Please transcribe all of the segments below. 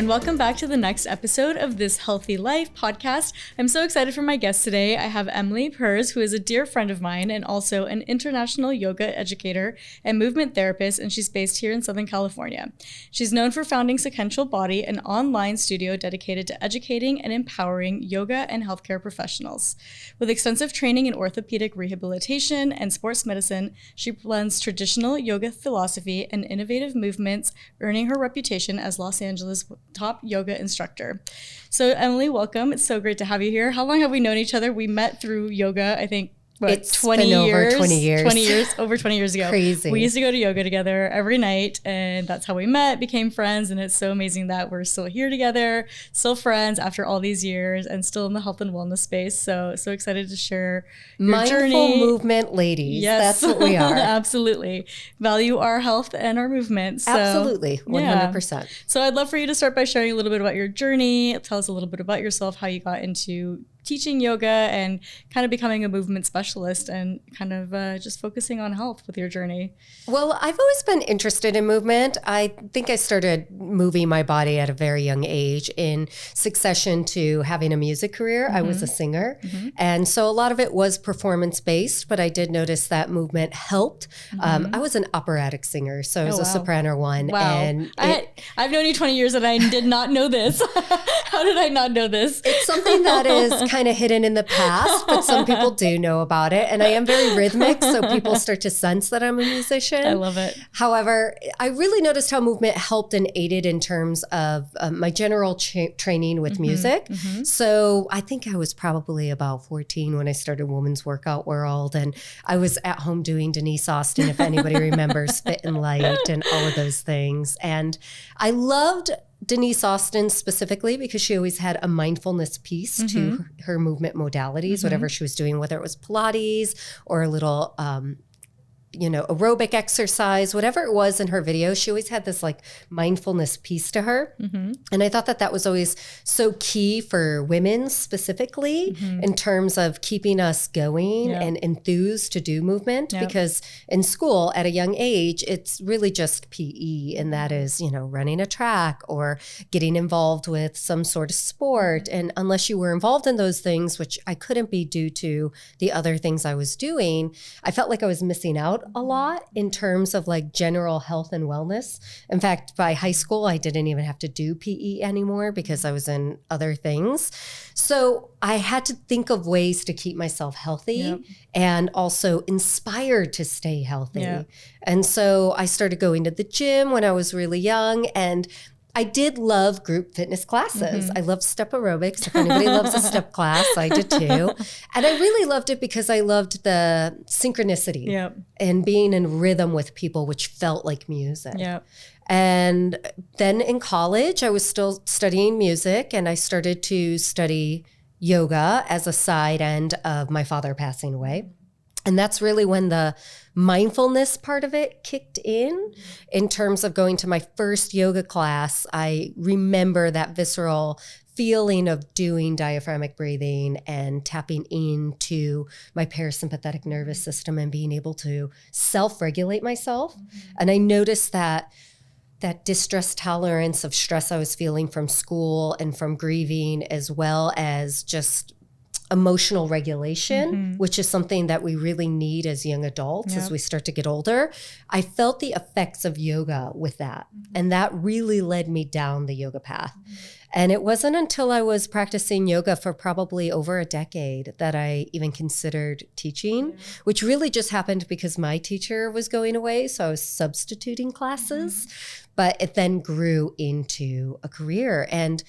and welcome back to the next episode of This Healthy Life podcast. I'm so excited for my guest today. I have Emilie Perz, who is a dear friend of mine and also an international yoga educator and movement therapist, and she's based here in Southern California. She's known for founding Sequential Body, an online studio dedicated to educating and empowering yoga and healthcare professionals. With extensive training in orthopedic rehabilitation and sports medicine, she blends traditional yoga philosophy and innovative movements, earning her reputation as Los Angeles' top yoga instructor. So Emilie, welcome. It's so great to have you here. How long have we known each other? We met through yoga, I think, it's 20 years? Over 20 years ago. Crazy. We used to go to yoga together every night, and that's how we met, became friends, and it's so amazing that we're still here together, still friends after all these years, and still in the health and wellness space. So excited to share your Mindful journey. Movement ladies. Yes. That's what we are. Absolutely. Value our health and our movement. So, absolutely. 100%. Yeah. So I'd love for you to start by sharing a little bit about your journey. Tell us a little bit about yourself, how you got into teaching yoga and kind of becoming a movement specialist and kind of just focusing on health with your journey. Well, I've always been interested in movement. I think I started moving my body at a very young age in succession to having a music career. Mm-hmm. I was a singer. Mm-hmm. And so a lot of it was performance-based, but I did notice that movement helped. Mm-hmm. I was an operatic singer, so I was a soprano one. Wow. And I've known you 20 years and I did not know this. How did I not know this? It's something that is kind of hidden in the past, but some people do know about it. And I am very rhythmic, so people start to sense that I'm a musician. I love it. However, I really noticed how movement helped and aided in terms of my general training with music. Mm-hmm. So I think I was probably about 14 when I started Women's Workout World. And I was at home doing Denise Austin, if anybody remembers Fit and Light and all of those things. And I loved Denise Austin specifically because she always had a mindfulness piece mm-hmm. to her movement modalities, mm-hmm. whatever she was doing, whether it was Pilates or a little, aerobic exercise, whatever it was in her video, she always had this like mindfulness piece to her. Mm-hmm. And I thought that was always so key for women specifically mm-hmm. in terms of keeping us going and enthused to do movement because in school at a young age, it's really just PE. And that is, running a track or getting involved with some sort of sport. And unless you were involved in those things, which I couldn't be due to the other things I was doing, I felt like I was missing out a lot in terms of like general health and wellness. In fact, by high school, I didn't even have to do PE anymore because I was in other things. So I had to think of ways to keep myself healthy and also inspired to stay healthy. Yeah. And so I started going to the gym when I was really young, and I did love group fitness classes. Mm-hmm. I love step aerobics. If anybody loves a step class, I did too. And I really loved it because I loved the synchronicity and being in rhythm with people, which felt like music. Yep. And then in college, I was still studying music, and I started to study yoga as a side end of my father passing away. And that's really when the mindfulness part of it kicked in terms of going to my first yoga class. I remember that visceral feeling of doing diaphragmatic breathing and tapping into my parasympathetic nervous system and being able to self-regulate myself. And I noticed that distress tolerance of stress I was feeling from school and from grieving, as well as just emotional regulation, which is something that we really need as young adults as we start to get older. I felt the effects of yoga with that. And that really led me down the yoga path. And it wasn't until I was practicing yoga for probably over a decade that I even considered teaching, which really just happened because my teacher was going away. So I was substituting classes, but it then grew into a career. And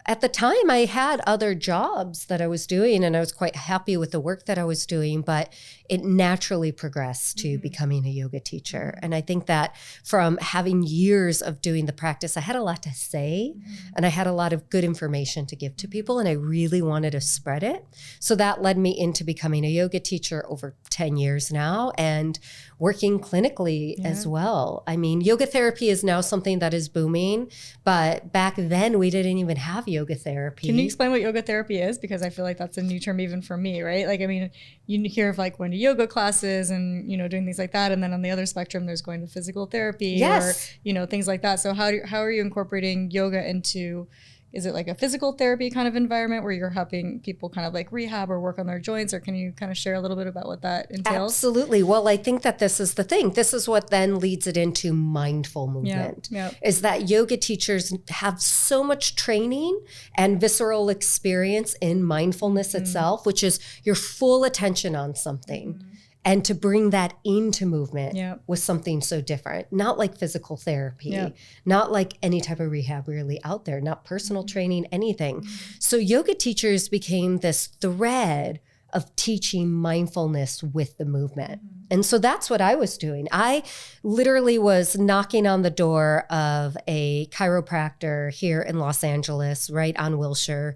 at the time, I had other jobs that I was doing, and I was quite happy with the work that I was doing, but it naturally progressed to becoming a yoga teacher. And I think that from having years of doing the practice, I had a lot to say, and I had a lot of good information to give to people, and I really wanted to spread it. So that led me into becoming a yoga teacher over 10 years now, and working clinically as well. I mean, yoga therapy is now something that is booming, but back then we didn't even have yoga therapy. Can you explain what yoga therapy is? Because I feel like that's a new term even for me, right? Like, I mean, you hear of like going to yoga classes and, doing things like that. And then on the other spectrum, there's going to physical therapy or, things like that. So how are you incorporating yoga into, is it like a physical therapy kind of environment where you're helping people kind of like rehab or work on their joints? Or can you kind of share a little bit about what that entails? Absolutely. Well, I think that this is the thing. This is what then leads it into mindful movement, is that yoga teachers have so much training and visceral experience in mindfulness itself, which is your full attention on something. And to bring that into movement was something so different. Not like physical therapy, not like any type of rehab really out there, not personal training, anything. So yoga teachers became this thread of teaching mindfulness with the movement. And so that's what I was doing. I literally was knocking on the door of a chiropractor here in Los Angeles, right on Wilshire.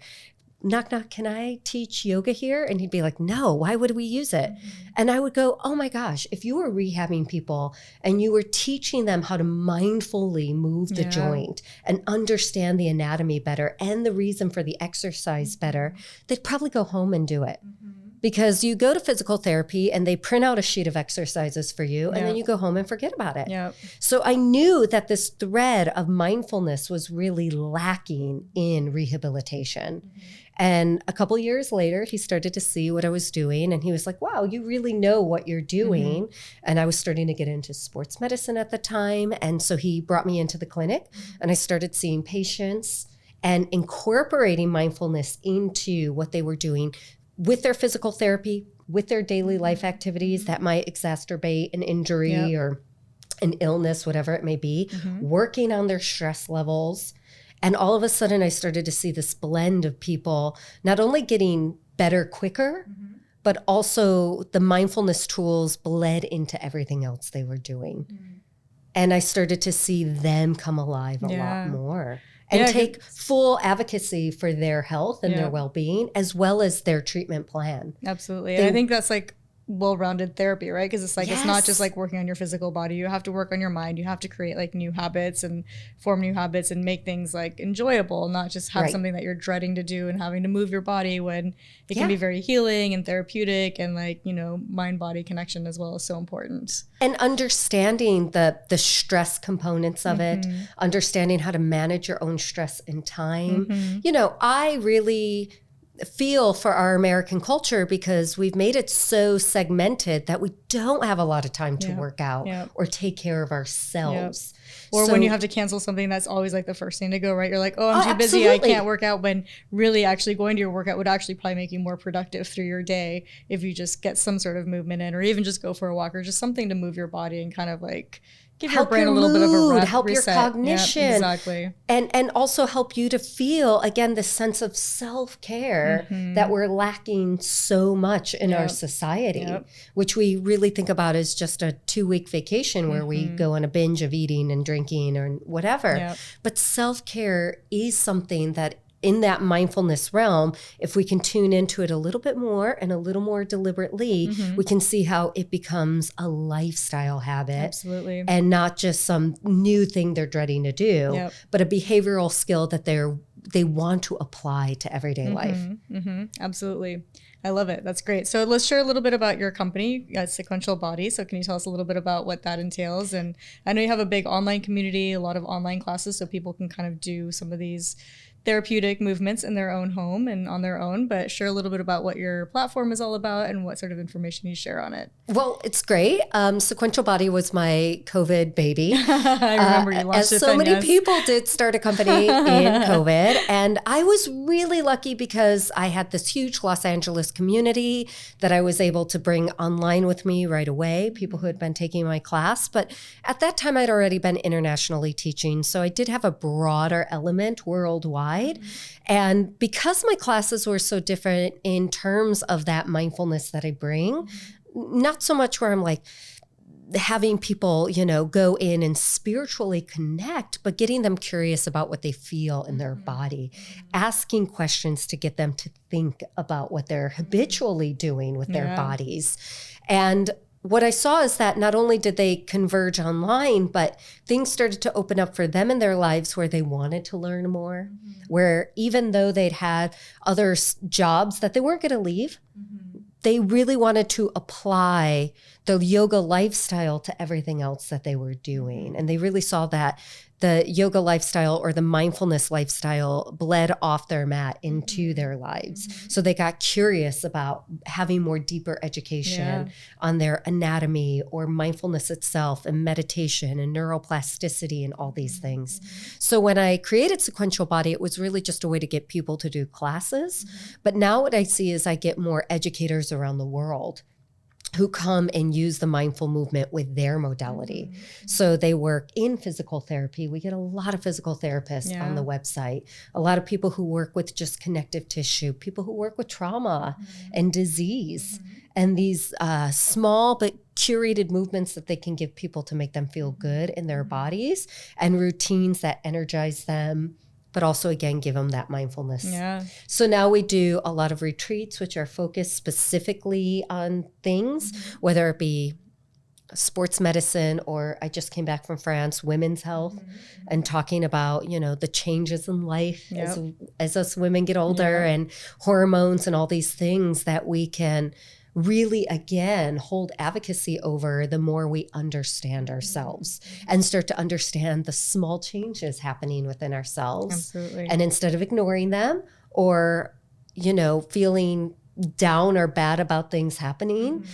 Knock, knock, can I teach yoga here? And he'd be like, no, why would we use it? And I would go, oh my gosh, if you were rehabbing people and you were teaching them how to mindfully move the joint and understand the anatomy better and the reason for the exercise better, they'd probably go home and do it. Because you go to physical therapy and they print out a sheet of exercises for you and then you go home and forget about it. So I knew that this thread of mindfulness was really lacking in rehabilitation. And a couple years later, he started to see what I was doing and he was like, wow, you really know what you're doing. And I was starting to get into sports medicine at the time. And so he brought me into the clinic and I started seeing patients and incorporating mindfulness into what they were doing with their physical therapy, with their daily life activities that might exacerbate an injury or an illness, whatever it may be, working on their stress levels. And all of a sudden I started to see this blend of people not only getting better quicker, but also the mindfulness tools bled into everything else they were doing. And I started to see them come alive a lot more. And take full advocacy for their health and their well-being, as well as their treatment plan. Absolutely. And I think that's like well-rounded therapy, right? Because it's like, it's not just like working on your physical body. You have to work on your mind. You have to create like new habits and form new habits and make things like enjoyable, not just have something that you're dreading to do and having to move your body, when it can be very healing and therapeutic, and like, mind-body connection as well is so important. And understanding the stress components of it, understanding how to manage your own stress in time. I really feel for our American culture because we've made it so segmented that we don't have a lot of time to work out or take care of ourselves. Or when you have to cancel something, that's always like the first thing to go, right? You're like, oh, I'm too busy, I can't work out, when really actually going to your workout would actually probably make you more productive through your day if you just get some sort of movement in, or even just go for a walk, or just something to move your body and kind of like give your brain a little bit of a help reset. Your cognition. Yep, exactly. And also help you to feel, again, the sense of self-care that we're lacking so much in our society, which we really think about as just a 2-week vacation where we go on a binge of eating and drinking or whatever. But self-care is something that in that mindfulness realm, if we can tune into it a little bit more and a little more deliberately, we can see how it becomes a lifestyle habit. Absolutely. And not just some new thing they're dreading to do, but a behavioral skill that they want to apply to everyday life. Absolutely. I love it. That's great. So let's share a little bit about your company, Sequential Body. So can you tell us a little bit about what that entails? And I know you have a big online community, a lot of online classes, so people can kind of do some of these therapeutic movements in their own home and on their own, but share a little bit about what your platform is all about and what sort of information you share on it. Well, it's great. Sequential Body was my COVID baby. I remember you launched as so many people did start a company in COVID. And I was really lucky because I had this huge Los Angeles community that I was able to bring online with me right away, people who had been taking my class. But at that time, I'd already been internationally teaching. So I did have a broader element worldwide. And because my classes were so different in terms of that mindfulness that I bring, not so much where I'm like having people, go in and spiritually connect, but getting them curious about what they feel in their body, asking questions to get them to think about what they're habitually doing with their bodies. And what I saw is that not only did they converge online, but things started to open up for them in their lives where they wanted to learn more, where even though they'd had other jobs that they weren't going to leave, they really wanted to apply the yoga lifestyle to everything else that they were doing. And they really saw that the yoga lifestyle or the mindfulness lifestyle bled off their mat into their lives. So they got curious about having more deeper education on their anatomy or mindfulness itself and meditation and neuroplasticity and all these things. So when I created Sequential Body, it was really just a way to get people to do classes. But now what I see is I get more educators around the world who come and use the mindful movement with their modality. So they work in physical therapy. We get a lot of physical therapists on the website, a lot of people who work with just connective tissue, people who work with trauma and disease, and these small but curated movements that they can give people to make them feel good in their bodies, and routines that energize them, but also, again, give them that mindfulness. Yeah. So now we do a lot of retreats, which are focused specifically on things, whether it be sports medicine, or I just came back from France, women's health, and talking about, you know, the changes in life as us women get older and hormones and all these things that we can really, again, hold advocacy over the more we understand ourselves and start to understand the small changes happening within ourselves. Absolutely. And instead of ignoring them or, you know, feeling down or bad about things happening,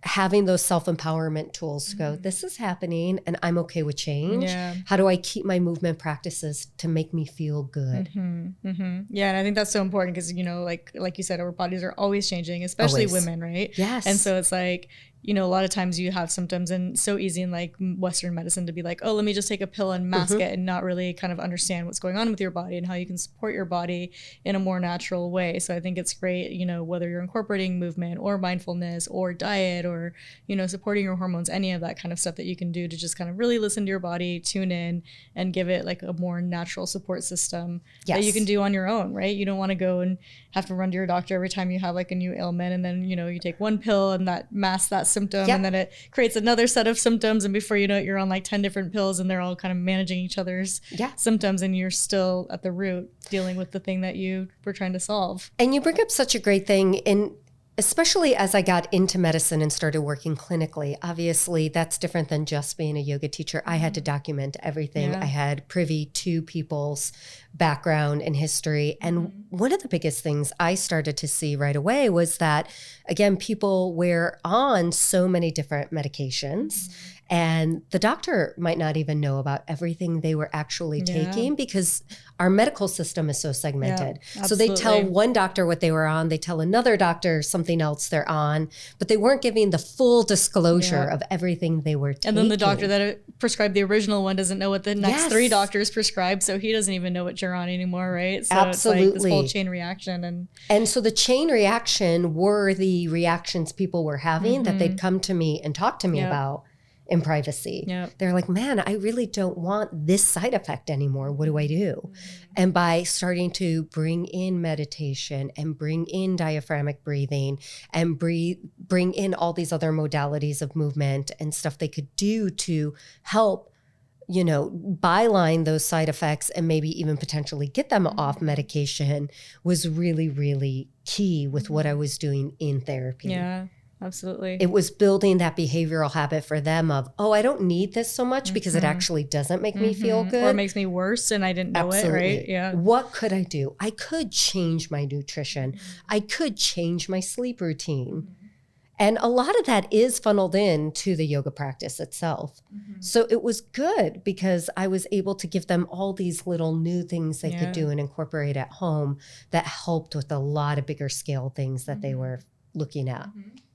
having those self-empowerment tools to go, this is happening and I'm okay with change. Yeah. How do I keep my movement practices to make me feel good? Yeah, and I think that's so important because, you know, like you said, our bodies are always changing, especially Always. women, right? Yes. And so it's like, you know, a lot of times you have symptoms, and so easy in like Western medicine to be like, oh, let me just take a pill and mask it, and not really kind of understand what's going on with your body and how you can support your body in a more natural way. So I think it's great, you know, whether you're incorporating movement or mindfulness or diet or, you know, supporting your hormones, any of that kind of stuff that you can do to just kind of really listen to your body, tune in, and give it like a more natural support system that you can do on your own, right? You don't want to go and have to run to your doctor every time you have like a new ailment, and then, you know, you take one pill and that masks that symptom, and then it creates another set of symptoms, and before you know it, you're on like 10 different pills, and they're all kind of managing each other's symptoms, and you're still at the root dealing with the thing that you were trying to solve. And you bring up such a great thing, and especially as I got into medicine and started working clinically, obviously that's different than just being a yoga teacher. I had to document everything. I had privy to people's background and history. And one of the biggest things I started to see right away was that, again, people were on so many different medications, and the doctor might not even know about everything they were actually taking, because our medical system is so segmented. So they tell one doctor what they were on, they tell another doctor something else they're on, but they weren't giving the full disclosure of everything they were taking. And then the doctor that prescribed the original one doesn't know what the next three doctors prescribed, so he doesn't even know what you're on anymore, right? So Absolutely. It's like this whole chain reaction. And so the chain reaction were the reactions people were having that they'd come to me and talk to me about in privacy. They're like, man, I really don't want this side effect anymore. What do I do? And by starting to bring in meditation and bring in diaphragmatic breathing and bring in all these other modalities of movement and stuff they could do to help, you know, byline those side effects and maybe even potentially get them off medication, was really, really key with what I was doing in therapy. Yeah. Absolutely. It was building that behavioral habit for them of, oh, I don't need this so much because it actually doesn't make me feel good. Or it makes me worse and I didn't know it, right? Yeah. What could I do? I could change my nutrition. I could change my sleep routine. And a lot of that is funneled in to the yoga practice itself. So it was good because I was able to give them all these little new things they could do and incorporate at home that helped with a lot of bigger scale things that they were looking at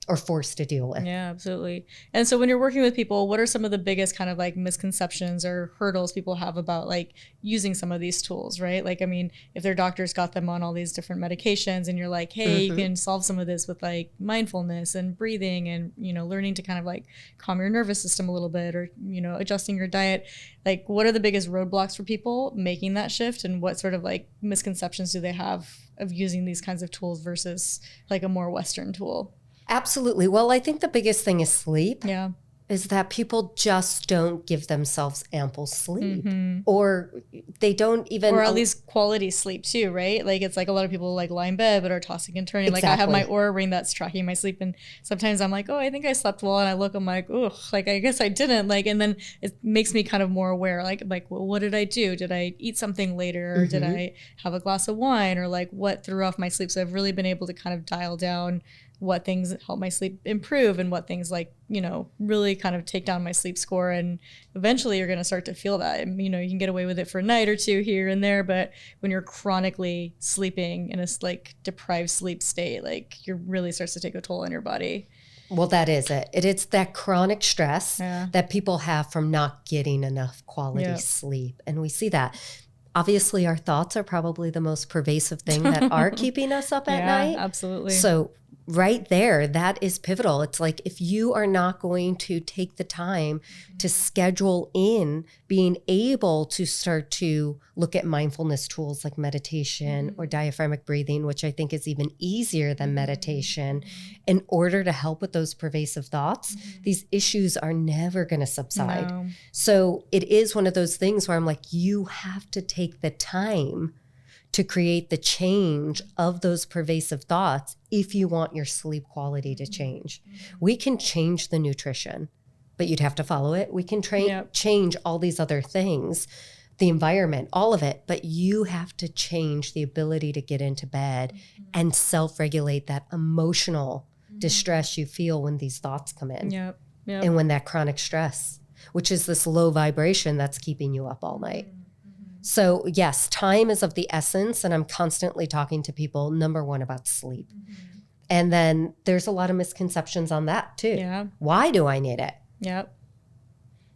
or forced to deal with. Yeah, absolutely. And so when you're working with people, what are some of the biggest kind of like misconceptions or hurdles people have about like using some of these tools, right? Like, I mean, if their doctors got them on all these different medications and you're like, hey, you can solve some of this with like mindfulness and breathing and, you know, learning to kind of like calm your nervous system a little bit, or, you know, adjusting your diet. Like, what are the biggest roadblocks for people making that shift, and what sort of like misconceptions do they have of using these kinds of tools versus like a more Western tool? Absolutely. Well, I think the biggest thing is sleep. Yeah. Is that people just don't give themselves ample sleep, or they don't even, or at least quality sleep too, right? Like it's like a lot of people like lie in bed but are tossing and turning. Exactly. Like I have my Oura ring that's tracking my sleep, and sometimes I'm like, oh, I think I slept well, and I look, I'm like, oh, like I guess I didn't. Like, and then it makes me kind of more aware. Like, well, what did I do? Did I eat something later, or did I have a glass of wine, or like what threw off my sleep? So I've really been able to kind of dial down what things help my sleep improve and what things like, you know, really kind of take down my sleep score. And eventually you're going to start to feel that, and, you know, you can get away with it for a night or two here and there. But when you're chronically sleeping in a like deprived sleep state, like it really starts to take a toll on your body. Well, that is it. It's that chronic stress that people have from not getting enough quality sleep. And we see that. Obviously, our thoughts are probably the most pervasive thing that are keeping us up at night. Absolutely. So right there, that is pivotal. It's like if you are not going to take the time to schedule in being able to start to look at mindfulness tools like meditation or diaphragmatic breathing, which I think is even easier than meditation, in order to help with those pervasive thoughts, these issues are never going to subside. No. So it is one of those things where I'm like, you have to take the time to create the change of those pervasive thoughts if you want your sleep quality to change. We can change the nutrition, but you'd have to follow it. We can change all these other things, the environment, all of it, but you have to change the ability to get into bed and self-regulate that emotional distress you feel when these thoughts come in. And when that chronic stress, which is this low vibration that's keeping you up all night. So yes, time is of the essence, and I'm constantly talking to people, number one, about sleep. And then there's a lot of misconceptions on that too. Why do I need it?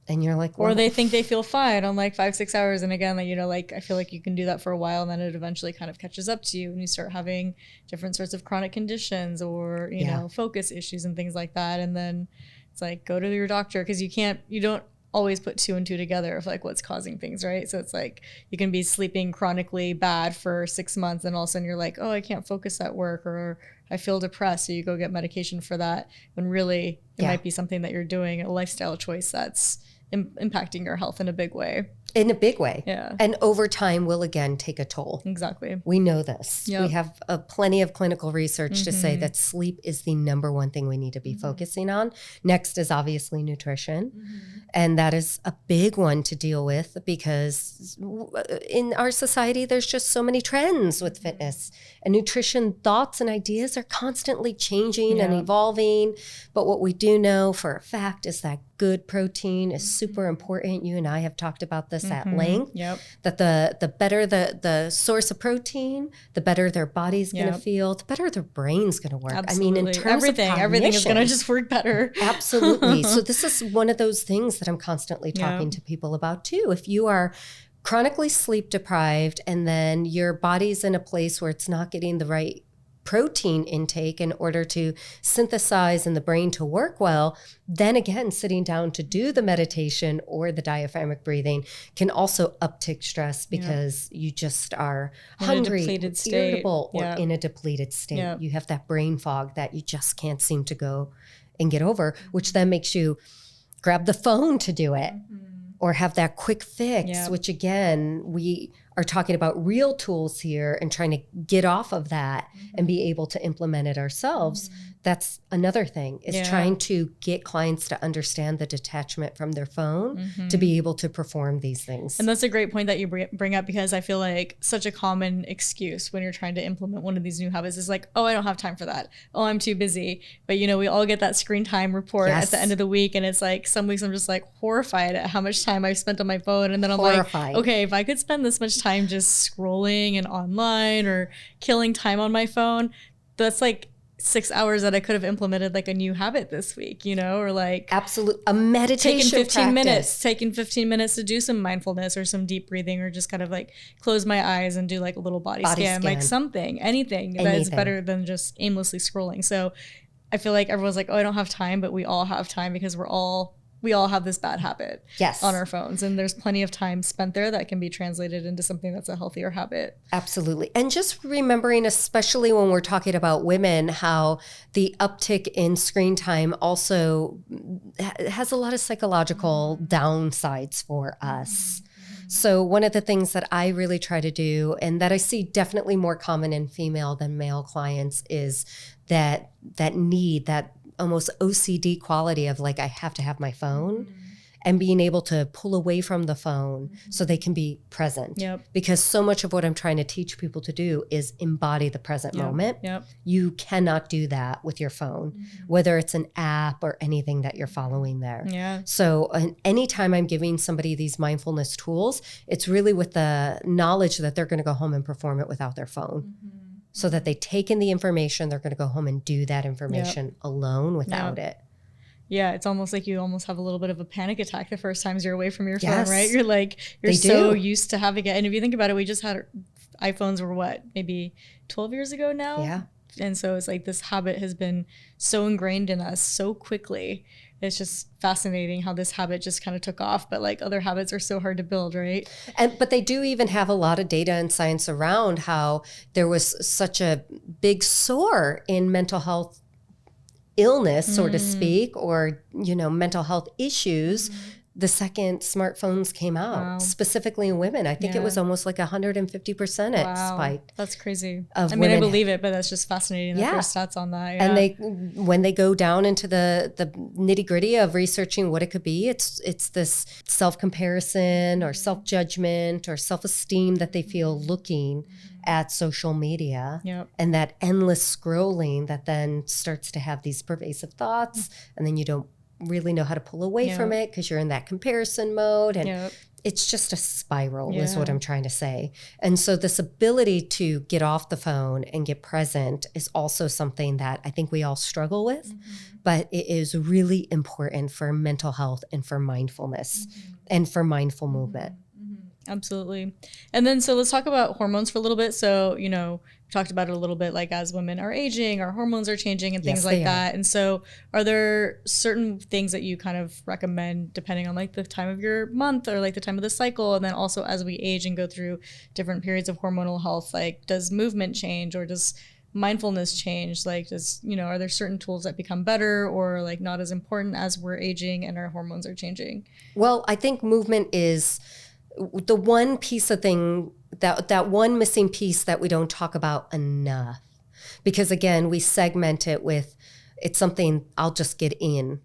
And you're like, well, or they think they feel fine on like 5-6 hours. And again, like, you know, like I feel like you can do that for a while, and then it eventually kind of catches up to you and you start having different sorts of chronic conditions or, you know, focus issues and things like that. And then it's like, go to your doctor, because you don't always put 2 and 2 together of like what's causing things, right? So it's like you can be sleeping chronically bad for 6 months, and all of a sudden you're like, oh, I can't focus at work, or I feel depressed, so you go get medication for that, when really it might be something that you're doing, a lifestyle choice that's impacting your health in a big way. In a big way. And over time will again take a toll. Exactly. We know this. We have plenty of clinical research to say that sleep is the number one thing we need to be focusing on. Next is obviously nutrition. And that is a big one to deal with, because in our society, there's just so many trends with fitness, and nutrition thoughts and ideas are constantly changing and evolving. But what we do know for a fact is that good protein is super important. You and I have talked about this at length, that the better the source of protein, the better their body's going to feel, the better their brain's going to work. Absolutely. I mean, in terms of cognition, everything is going to just work better. Absolutely. So this is one of those things that I'm constantly talking to people about too. If you are chronically sleep deprived, and then your body's in a place where it's not getting the right protein intake in order to synthesize and the brain to work well, then again, sitting down to do the meditation or the diaphragmatic breathing can also uptick stress, because you just are hungry, irritable, or in a depleted state. You have that brain fog that you just can't seem to go and get over, which then makes you grab the phone to do it. Or have that quick fix, which again, we are talking about real tools here and trying to get off of that and be able to implement it ourselves. That's another thing, is trying to get clients to understand the detachment from their phone to be able to perform these things. And that's a great point that you bring up, because I feel like such a common excuse when you're trying to implement one of these new habits is like, oh, I don't have time for that. Oh, I'm too busy. But you know, we all get that screen time report at the end of the week, and it's like some weeks I'm just like horrified at how much time I've spent on my phone. And then I'm like, okay, if I could spend this much time just scrolling and online or killing time on my phone, that's like 6 hours that I could have implemented like a new habit this week, you know, or like a meditation taking 15 minutes to do some mindfulness or some deep breathing, or just kind of like close my eyes and do like a little body scan, like anything that is better than just aimlessly scrolling. So I feel like everyone's like, oh, I don't have time, but we all have time, because we're all we all have this bad habit Yes. on our phones, and there's plenty of time spent there that can be translated into something that's a healthier habit. Absolutely. And just remembering, especially when we're talking about women, how the uptick in screen time also has a lot of psychological downsides for us. So one of the things that I really try to do, and that I see definitely more common in female than male clients, is that need, that almost OCD quality of like, I have to have my phone, and being able to pull away from the phone so they can be present. Yep. Because so much of what I'm trying to teach people to do is embody the present moment. Yep. You cannot do that with your phone, whether it's an app or anything that you're following there. Yeah. So anytime I'm giving somebody these mindfulness tools, it's really with the knowledge that they're going to go home and perform it without their phone. So that they take in the information, they're going to go home and do that information alone without it. Yeah, it's almost like you almost have a little bit of a panic attack the first times you're away from your phone, Yes. right? You're like, you're so used to having it. And if you think about it, we just had iPhones were what, maybe 12 years ago now? Yeah. And so it's like this habit has been so ingrained in us so quickly. It's just fascinating how this habit just kind of took off, but like other habits are so hard to build, right? But they do even have a lot of data and science around how there was such a big soar in mental health illness, so to speak, or, mental health issues the second smartphones came out, specifically in women. I think it was almost like 150% it spiked. That's crazy. I mean, I believe it, but that's just fascinating that there's stats on that. Yeah. And when they go down into the nitty gritty of researching what it could be, it's this self-comparison or self-judgment or self-esteem that they feel looking at social media, and that endless scrolling that then starts to have these pervasive thoughts, and then you don't really know how to pull away from it because you're in that comparison mode, and it's just a spiral is what I'm trying to say. And so this ability to get off the phone and get present is also something that I think we all struggle with, but it is really important for mental health and for mindfulness and for mindful movement. Absolutely. And then, so let's talk about hormones for a little bit. So, we talked about it a little bit, like as women are aging, our hormones are changing and things like that. And so are there certain things that you kind of recommend depending on like the time of your month or like the time of the cycle? And then also as we age and go through different periods of hormonal health, like does movement change or does mindfulness change? Like are there certain tools that become better or like not as important as we're aging and our hormones are changing? Well, I think movement is the one piece of thing, that one missing piece that we don't talk about enough. Because again, we segment it with, it's something I'll just get in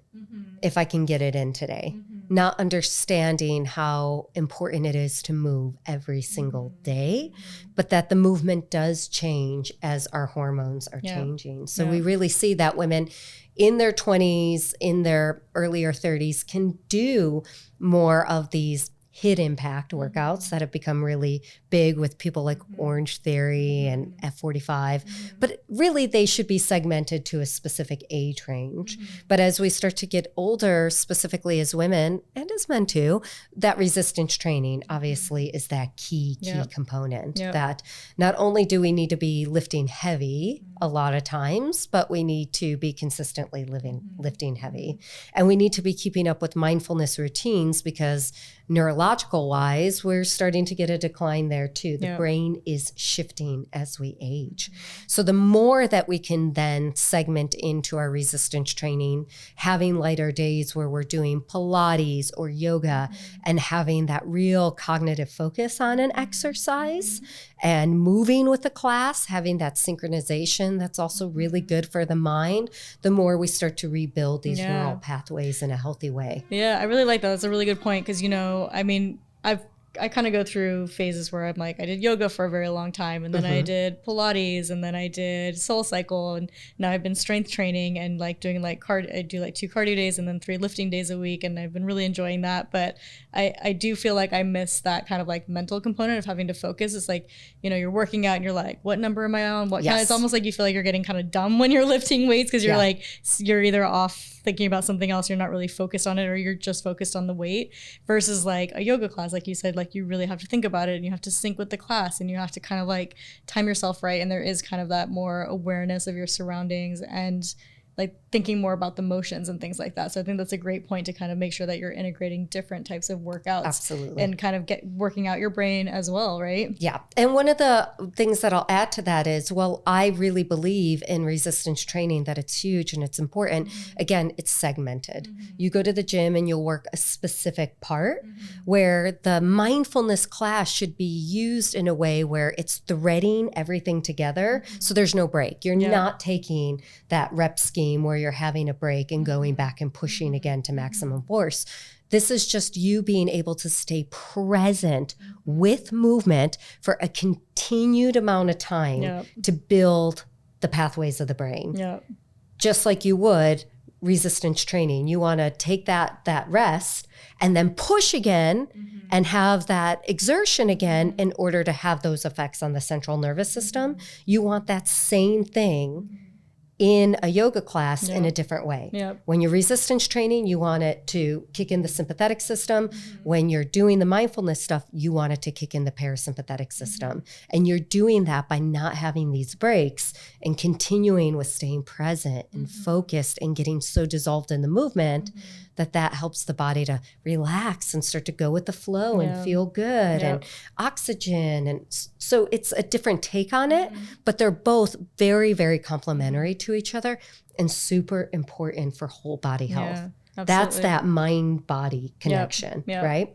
if I can get it in today. Not understanding how important it is to move every single day, but that the movement does change as our hormones are changing. So we really see that women in their 20s, in their earlier 30s can do more of these hit impact workouts that have become really big with people like Orange Theory and F45, but really they should be segmented to a specific age range. But as we start to get older, specifically as women and as men too, that resistance training obviously is that key component that not only do we need to be lifting heavy a lot of times, but we need to be consistently lifting heavy. And we need to be keeping up with mindfulness routines because neurological wise, we're starting to get a decline there too. The brain is shifting as we age. So the more that we can then segment into our resistance training, having lighter days where we're doing Pilates or yoga and having that real cognitive focus on an exercise and moving with the class, having that synchronization that's also really good for the mind, the more we start to rebuild these neural pathways in a healthy way. Yeah, I really like that. That's a really good point because, I kind of go through phases where I'm like, I did yoga for a very long time and then I did Pilates and then I did Soul Cycle and now I've been strength training and like doing like I do like 2 cardio days and then 3 lifting days a week and I've been really enjoying that. But I do feel like I miss that kind of like mental component of having to focus. It's like, you're working out and you're like, what number am I on? What kind of, it's almost like you feel like you're getting kind of dumb when you're lifting weights because you're like, you're either off thinking about something else, you're not really focused on it, or you're just focused on the weight versus like a yoga class. Like you said, like you really have to think about it and you have to sync with the class and you have to kind of like time yourself right. And there is kind of that more awareness of your surroundings and like thinking more about the motions and things like that. So I think that's a great point to kind of make sure that you're integrating different types of workouts. Absolutely. And kind of working out your brain as well, right? Yeah. And one of the things that I'll add to that is, well, I really believe in resistance training, that it's huge and it's important. Again, it's segmented. You go to the gym and you'll work a specific part, where the mindfulness class should be used in a way where it's threading everything together. So there's no break. You're not taking that rep scheme where you're having a break and going back and pushing again to maximum force. This is just you being able to stay present with movement for a continued amount of time to build the pathways of the brain. Just like you would resistance training. You want to take that rest and then push again and have that exertion again in order to have those effects on the central nervous system. You want that same thing in a yoga class in a different way. When you're resistance training, you want it to kick in the sympathetic system. When you're doing the mindfulness stuff, you want it to kick in the parasympathetic system. And you're doing that by not having these breaks and continuing with staying present and focused and getting so dissolved in the movement that helps the body to relax and start to go with the flow and feel good and oxygen. And so it's a different take on it, but they're both very, very complementary to each other and super important for whole body health. That's that mind-body connection, right?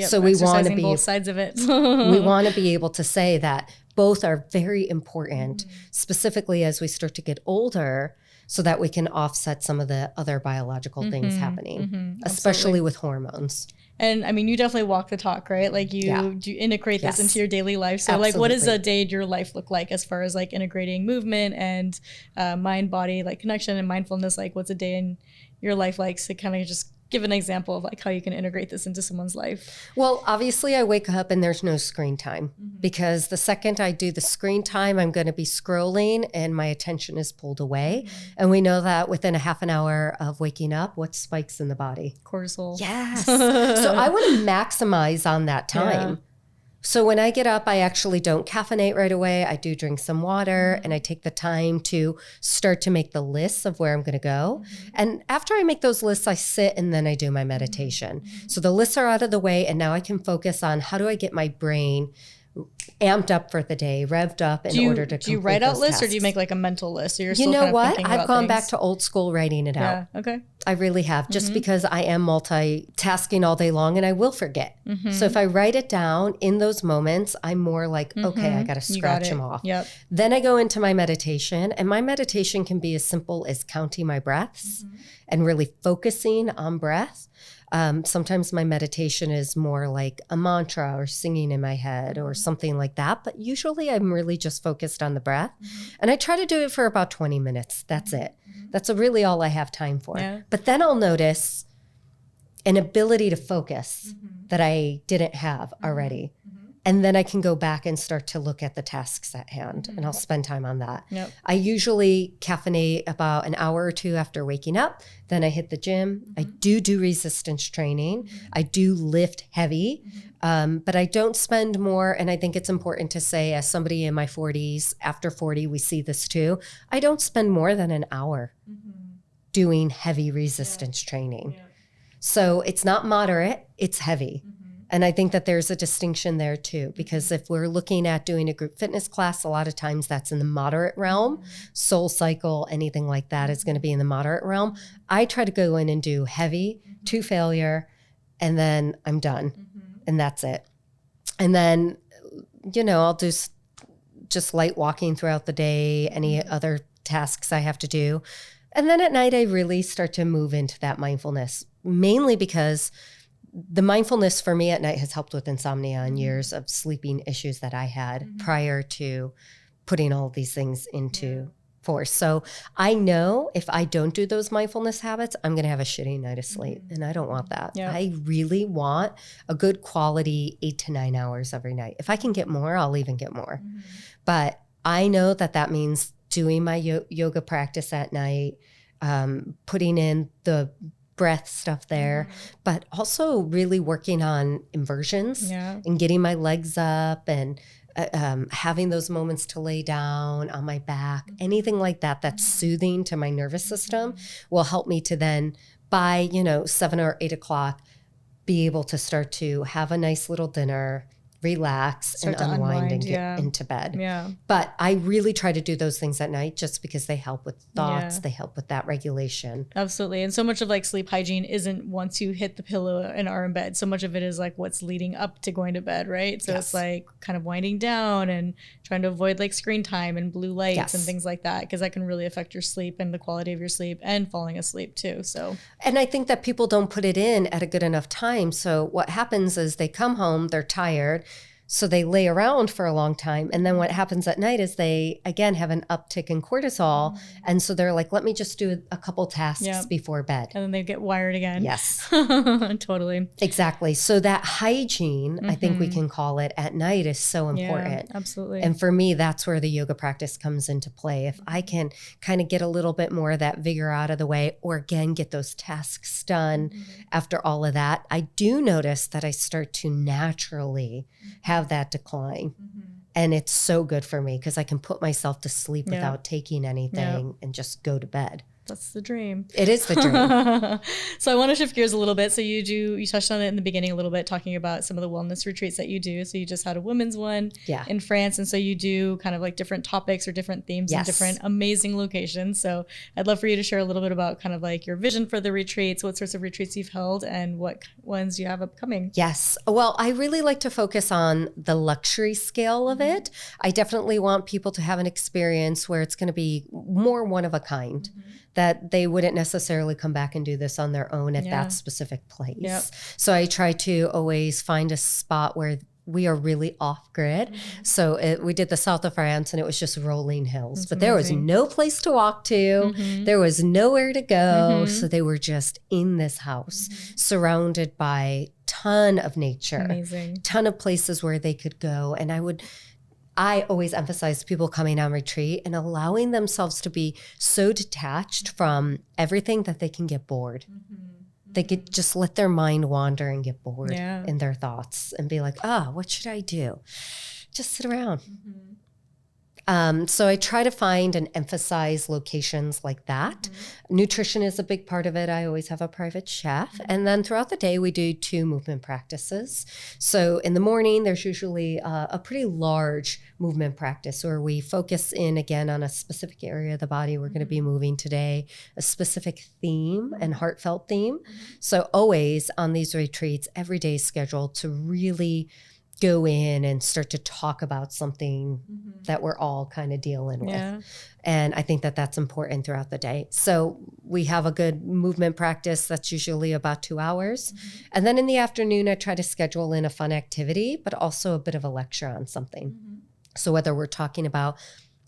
So we want to be both sides of it. We want to be able to say that both are very important, specifically as we start to get older, so that we can offset some of the other biological things happening, especially with hormones. And I mean, you definitely walk the talk, right? Like you integrate this into your daily life. So like, what does a day in your life look like as far as like integrating movement and mind body, like connection and mindfulness? Like what's a day in your life like? So kind of just give an example of like how you can integrate this into someone's life. Well, obviously I wake up and there's no screen time because the second I do the screen time, I'm going to be scrolling and my attention is pulled away. And we know that within a half an hour of waking up, what spikes in the body? Cortisol. Yes. So I want to maximize on that time. So when I get up, I actually don't caffeinate right away. I do drink some water and I take the time to start to make the lists of where I'm going to go. And after I make those lists, I sit and then I do my meditation. So the lists are out of the way and now I can focus on how do I get my brain amped up for the day, revved up in order to complete those tasks. Do you write out lists or do you make like a mental list? So you're still know kind of what? thinking I've about gone things. back to old school writing it out. Okay. I really have, just because I am multitasking all day long and I will forget. So if I write it down in those moments, I'm more like, okay, I got to scratch them off. Then I go into my meditation, and my meditation can be as simple as counting my breaths and really focusing on breath. Sometimes my meditation is more like a mantra or singing in my head or something like that. But usually I'm really just focused on the breath. And I try to do it for about 20 minutes. That's it. That's really all I have time for. But then I'll notice an ability to focus that I didn't have already. And then I can go back and start to look at the tasks at hand and I'll spend time on that. I usually caffeinate about an hour or two after waking up. Then I hit the gym. I do resistance training. I do lift heavy, but I don't spend more. And I think it's important to say, as somebody in my 40s, after 40, we see this too. I don't spend more than an hour doing heavy resistance training. So it's not moderate, it's heavy. And I think that there's a distinction there too, because if we're looking at doing a group fitness class, a lot of times that's in the moderate realm. Soul Cycle, anything like that is going to be in the moderate realm. I try to go in and do heavy to failure, and then I'm done. And that's it. And then, I'll do just light walking throughout the day, any other tasks I have to do. And then at night, I really start to move into that mindfulness, mainly because the mindfulness for me at night has helped with insomnia and years of sleeping issues that I had prior to putting all these things into force. So I know if I don't do those mindfulness habits, I'm going to have a shitty night of sleep. And I don't want that. I really want a good quality 8 to 9 hours every night. If I can get more, I'll even get more. But I know that means doing my yoga practice at night, putting in the breath stuff there, but also really working on inversions and getting my legs up and having those moments to lay down on my back, anything like that that's soothing to my nervous system will help me to then by, 7 or 8 o'clock, be able to start to have a nice little dinner, relax and unwind and get into bed. Yeah. But I really try to do those things at night just because they help with thoughts. They help with that regulation. Absolutely. And so much of like sleep hygiene isn't once you hit the pillow and are in bed. So much of it is like what's leading up to going to bed, right? So it's like kind of winding down and trying to avoid like screen time and blue lights and things like that, because that can really affect your sleep and the quality of your sleep and falling asleep too. So, and I think that people don't put it in at a good enough time. So what happens is they come home, they're tired, so they lay around for a long time. And then what happens at night is they, again, have an uptick in cortisol. And so they're like, let me just do a couple tasks before bed. And then they get wired again. Yes. Totally. Exactly. So that hygiene, I think we can call it, at night is so important. Yeah, absolutely. And for me, that's where the yoga practice comes into play. If I can kind of get a little bit more of that vigor out of the way, or again, get those tasks done after all of that, I do notice that I start to naturally have that decline. And it's so good for me because I can put myself to sleep without taking anything and just go to bed. That's the dream. It is the dream. So I want to shift gears a little bit. So you touched on it in the beginning a little bit, talking about some of the wellness retreats that you do. So you just had a women's one in France. And so you do kind of like different topics or different themes in different amazing locations. So I'd love for you to share a little bit about kind of like your vision for the retreats, what sorts of retreats you've held and what ones you have upcoming. Yes. Well, I really like to focus on the luxury scale of it. I definitely want people to have an experience where it's going to be more one of a kind. That they wouldn't necessarily come back and do this on their own at that specific place. So I try to always find a spot where we are really off grid. So we did the south of France and it was just rolling hills, but there was no place to walk to. There was nowhere to go. So they were just in this house surrounded by ton of nature, ton of places where they could go. And I always emphasize people coming on retreat and allowing themselves to be so detached from everything that they can get bored. They could just let their mind wander and get bored in their thoughts and be like, what should I do? Just sit around. So I try to find and emphasize locations like that. Nutrition is a big part of it. I always have a private chef. And then throughout the day, we do 2 movement practices. So in the morning, there's usually a pretty large movement practice where we focus in again on a specific area of the body. We're going to be moving today, a specific theme and heartfelt theme. So always on these retreats, every day is scheduled to really go in and start to talk about something that we're all kind of dealing with. And I think that that's important throughout the day. So we have a good movement practice that's usually about 2 hours. And then in the afternoon, I try to schedule in a fun activity, but also a bit of a lecture on something. So whether we're talking about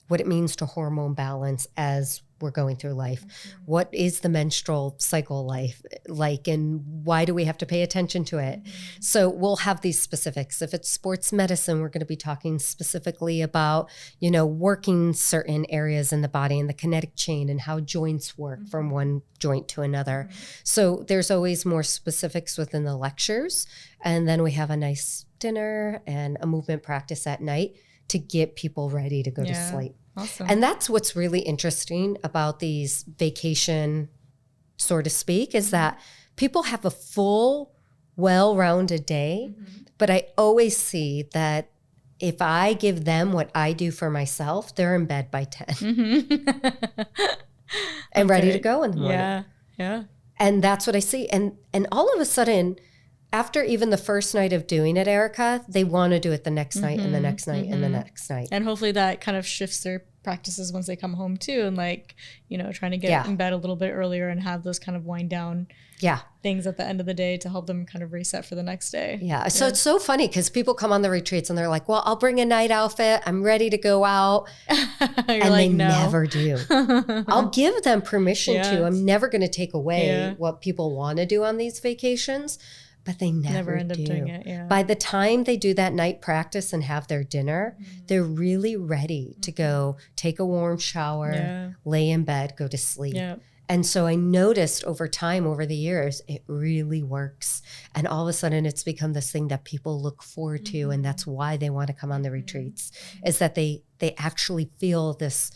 what it means to hormone balance as we're going through life, what is the menstrual cycle like, and why do we have to pay attention to it? So we'll have these specifics. If it's sports medicine, we're going to be talking specifically about, working certain areas in the body and the kinetic chain and how joints work from one joint to another. So there's always more specifics within the lectures. And then we have a nice dinner and a movement practice at night to get people ready to go to sleep. Awesome. And that's what's really interesting about these vacation, so to speak, is that people have a full, well-rounded day. But I always see that if I give them what I do for myself, they're in bed by 10 and ready to go in the morning. Yeah. And that's what I see. And all of a sudden, after even the first night of doing it, Erica, they want to do it the next night and the next night and the next night. And hopefully that kind of shifts their practices once they come home too. And trying to get in bed a little bit earlier and have those kind of wind down things at the end of the day to help them kind of reset for the next day. Yeah. So it's so funny because people come on the retreats and they're like, well, I'll bring a night outfit. I'm ready to go out. And they never do. I'll give them permission to. I'm never going to take away what people want to do on these vacations. But they never end up doing it. By the time they do that night practice and have their dinner, they're really ready to go take a warm shower, lay in bed, go to sleep. And so I noticed over time, over the years, it really works. And all of a sudden it's become this thing that people look forward to. And that's why they want to come on the retreats, is that they actually feel this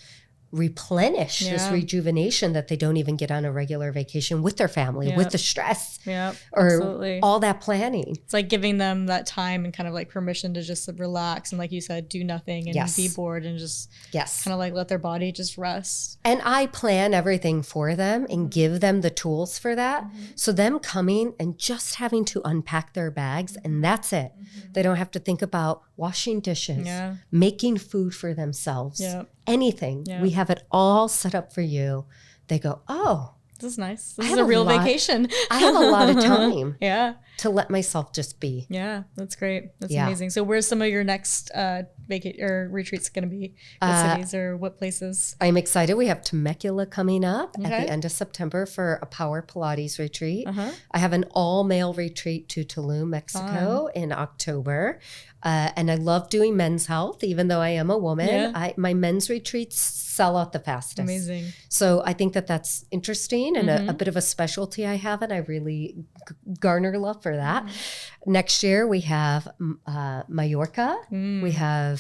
replenish, this rejuvenation that they don't even get on a regular vacation with their family, with the stress or all that planning. It's like giving them that time and kind of like permission to just relax and, like you said, do nothing and be bored and just kind of like let their body just rest. And I plan everything for them and give them the tools for that. So them coming and just having to unpack their bags and that's it. They don't have to think about washing dishes, making food for themselves, anything. We have it all set up for you. They go, oh, this is nice. This is a real vacation. I have a lot of time to let myself just be. Yeah, that's great. That's amazing. So where's some of your next retreats going to be? What cities or what places? I'm excited. We have Temecula coming up at the end of September for a Power Pilates retreat. I have an all-male retreat to Tulum, Mexico in October. And I love doing men's health, even though I am a woman. My men's retreats sell out the fastest. Amazing. So I think that that's interesting and a bit of a specialty I have, and I really garner love for that. Next year we have Mallorca. We have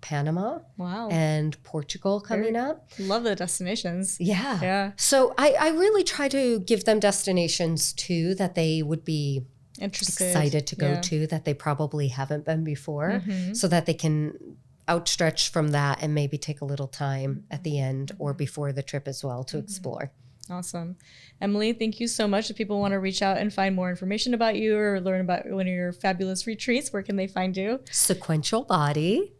Panama. Wow. And Portugal coming up. Love the destinations. Yeah. So I really try to give them destinations too that they would be excited to go to, that they probably haven't been before, so that they can outstretch from that and maybe take a little time at the end or before the trip as well to explore. Awesome. Emilie, thank you so much. If people want to reach out and find more information about you or learn about one of your fabulous retreats, where can they find you? Sequential Body.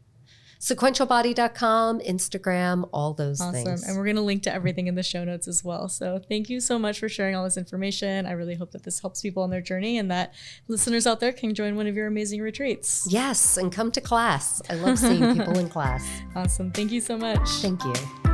Sequentialbody.com, Instagram, all those things. Awesome. And we're going to link to everything in the show notes as well. So thank you so much for sharing all this information. I really hope that this helps people on their journey and that listeners out there can join one of your amazing retreats. Yes, and come to class. I love seeing people in class. Awesome. Thank you so much. Thank you.